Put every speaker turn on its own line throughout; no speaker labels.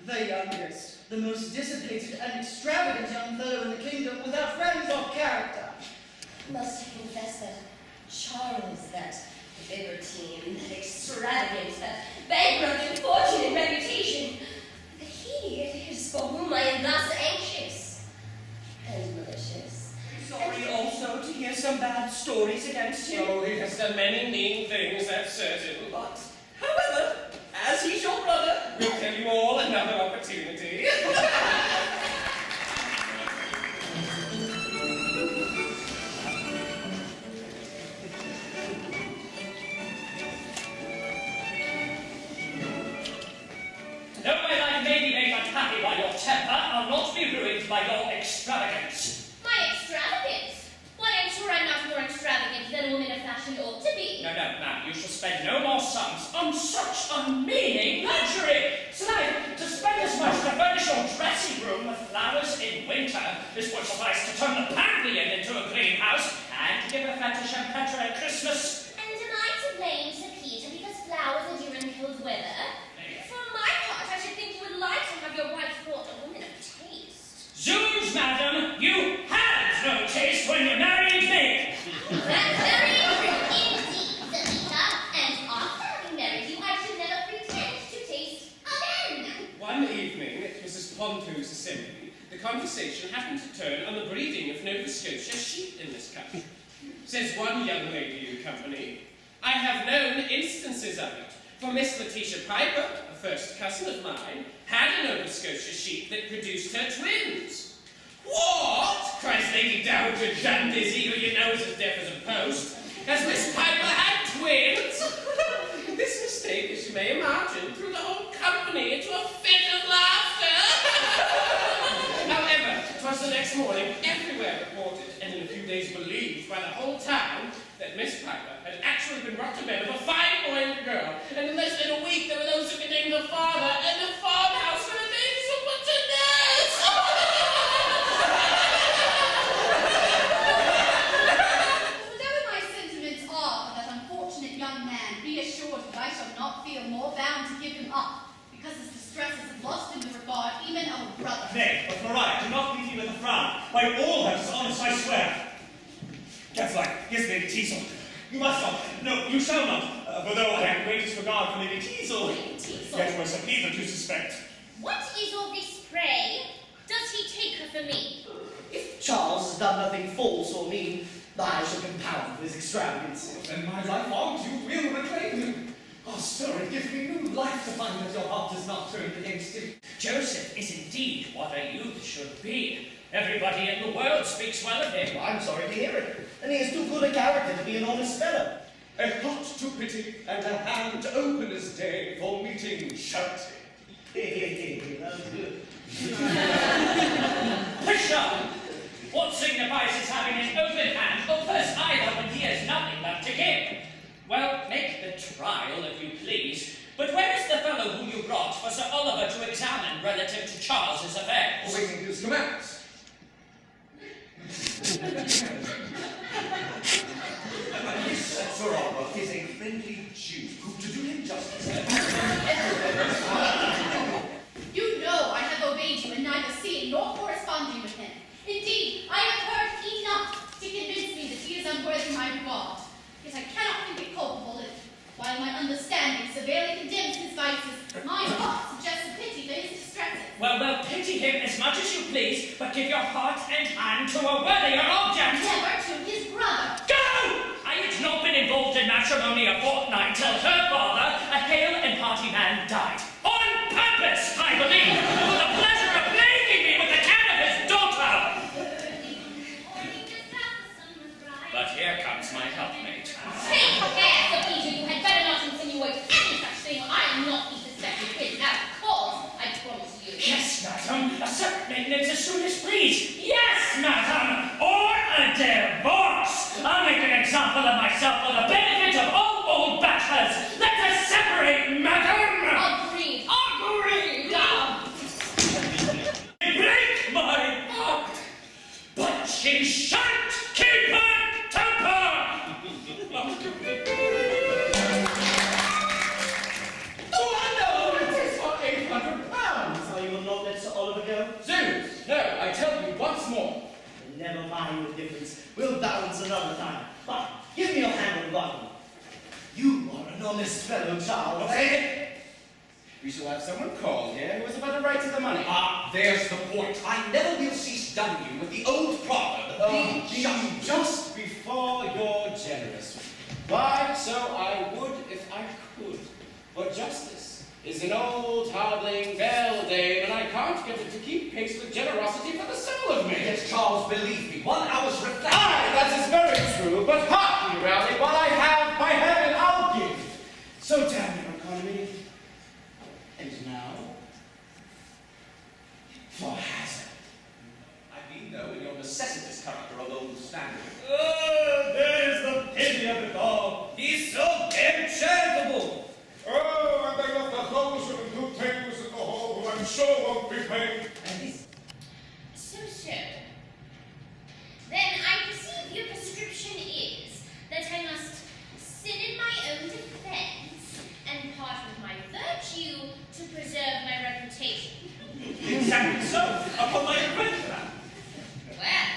The youngest, the most dissipated and extravagant young fellow in the kingdom, without friends or character.
Must I confess that Charles, that libertine, that extravagant, that bankrupt in fortune and reputation, that he it is for whom I am thus anxious and malicious.
Sorry also to hear some bad stories against him.
Oh, he has done many mean things, that's certain.
But, however, as he's your brother,
we'll tell you all another opportunity.
Though my life may be made unhappy by your temper, I'll not be ruined by your extravagance.
My extravagance? Why, I'm sure I'm not more extravagant than a woman of fashion ought to be.
No, ma'am, you shall spend no more sums on such unmeaning luxury. Tonight, to spend as much to furnish your dressing room with flowers in winter is what suffice to turn the pavilion into a greenhouse and give a fat to Champetre at Christmas.
And am I to blame, Sir Peter, because flowers are during cold weather? For my part, I should think you would like to have your wife thought a woman of taste.
Zoons, madam, you had no taste when you married me.
That's very true indeed, Sir Peter. And after having married you, I should never pretend to taste again.
One evening at Mrs. Ponto's assembly, the conversation happened to turn on the breeding of Nova Scotia sheep in this country. Says one young lady in company, I have known instances of it, for Miss Letitia Piper, a first cousin of mine, had a Nova Scotia sheep that produced her twins. What? Cries Lady Dowager Dundizzy, who you know is as deaf as a post. Has Miss Piper had twins? This mistake, as you may imagine, threw the whole company into a fit of laughter. However, 'twas the next morning, everywhere reported, and in a few days believed by the whole town, that Miss Piper had actually been brought to bed with a fine boy and a girl, and in less than a week there were those who could name the father and the farmhouse for the names of what to nurse.
Whatever my sentiments are for that unfortunate young man, be assured that I shall not feel more bound to give him up, because his distresses have lost him the regard even of a brother.
Nay, but Maria, do not leave me with a frown. By all that is honest, I swear. That's right. Yes, Lady Teazle. You must not. No, you shall not. For though I have the greatest regard for Lady Teazle,
Lady Teazle?
yet was a neither to suspect.
What is all this, pray? Does he take her for me?
If Charles has done nothing false or mean, I shall compound for his extravagance.
And my life on, you will reclaim him. Oh, sir, it gives me new life to find that your heart is not turned against him.
Joseph is indeed what a youth should be. Everybody in the world speaks well of him.
I'm sorry to hear it. And he is too good a character to be an honest fellow.
A heart to pity and a hand open as day for meeting shouting.
That's good.
Pshaw! What signifies his having an open hand or purse either when he has nothing left to give? Well, make the trial if you please. But where is the fellow whom you brought for Sir Oliver to examine relative to Charles's affairs?
Awaiting his commands.
This Sir Oliver is a friendly Jew who, to do him justice,
You know I have obeyed you in neither seeing nor corresponding with him. Indeed, I have heard enough to convince me that he is unworthy my regard. Yet I cannot think it culpable if, while my understanding severely condemns his vices, my heart suggests a pity for his distresses.
Well, pity him as much as you please, but give your heart and hand to a worthier object.
Never to his brother.
Go! I had not been involved in matrimony a fortnight till her father, a hale and hearty man, died. On purpose, I believe, for the pleasure of plaguing me with the hand of his daughter. But here comes my helpmate.
Take care, Sir Peter, you had better not insinuate any such thing. I am not the suspected prisoner, cause I promise you.
Yes, madam. A certain maintenance as soon as please. Yes, madam. Or a divorce. I'll make an example of myself for the benefit of all old bachelors. Let us separate, madam.
Agreed. Agreed.
Never mind the difference. We'll balance another time. But give me your hand on the bottle. You are an honest fellow, Charles.
Okay. We shall have someone called here who has a better right to the money. Ah, there's the point. I never will cease dunning you with the old proverb. Be just before you're generous. Why, so I would if I could. But justice is an old, hobbling beldame, and I can't get it to keep pace with generosity for the soul of me.
Yes, Charles, believe me, 1 hour's reflection.
Aye, that is very true, but hark ye, Rowley, what I have, by heaven, I'll give. So damn your economy. And now, for hazard.
I mean, though, in your necessitous character of old Stanley.
There's the pity of it all. He's so damn charitable.
Oh, and they left the holes and the good tables in the hall who I'm sure won't be paid.
So. Then I perceive your prescription is that I must sin in my own defense and part with my virtue to preserve my reputation.
Exactly so. Upon my adventure.
Well,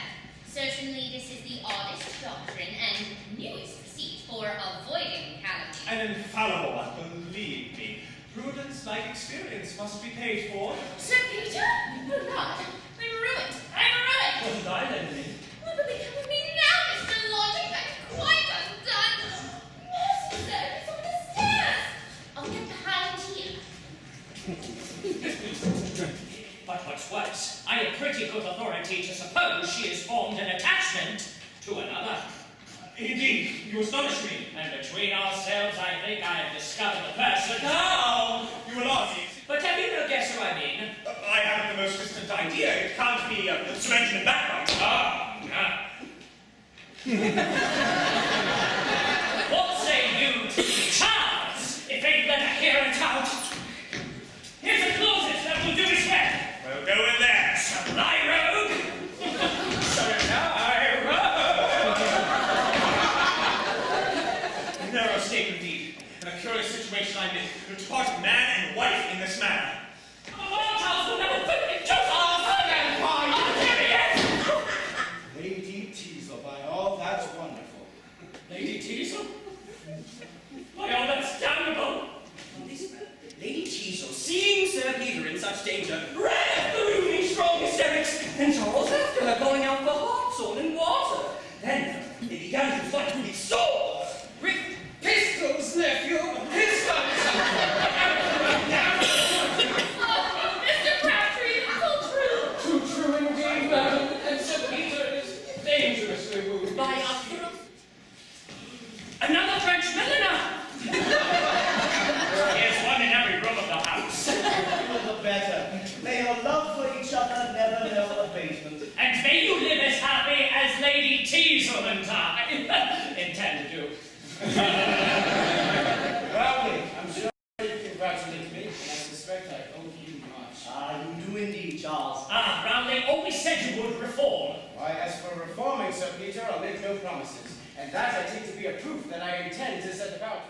certainly this is the oddest doctrine and newest receipt for avoiding calumny.
An infallible one, believe me. Prudence like experience must be paid for.
Sir Peter? Oh God, I'm ruined.
Wasn't I lending?
What will become of me now, Mr. Logic? I'm quite undone. Mercy, sir, he's on the stairs. I'll get the hound here.
But what's worse, I have pretty good authority to suppose she has formed an attachment to another.
Indeed, you astonish me.
And between ourselves, I think I have discovered the person.
Now, you will ask me.
But have you no guess who I mean?
I haven't the most distant idea. It can't be Sir Benjamin Background.
What say you to Charles, if ain't let her hear it out? Here's a closet that will do his well.
Well, go in there.
Supply rogue.
Narrow state indeed. And a curious situation I'm in. To part man and wife in this manner.
Charles will never put me just
Lady Teazle, by all that's wonderful.
Lady Teazle? By all that's damnable.
Lady Teazle, seeing Sir Peter in such danger, ran after him in strong hysterics, and Charles after her, going out for hartshorn and water. Then they began to fight with swords.
With pistols, nephew! Pistols!
Mr. Crabtree, so true.
Too true indeed, madam, and Sir Peter is dangerously wounded.
By a throat.
Another French milliner. Here's one in every room of the house.
All the better. May your love for each other never know abatement.
And may you live as happy as Lady Teazle and I intend to do.
Rowley, I'm sure you congratulate me, and I suspect I owe you much.
You do indeed, Charles.
Rowley always said you would reform.
Why, as for reforming, Sir Peter, I'll make no promises. And that I take to be a proof that I intend to set about.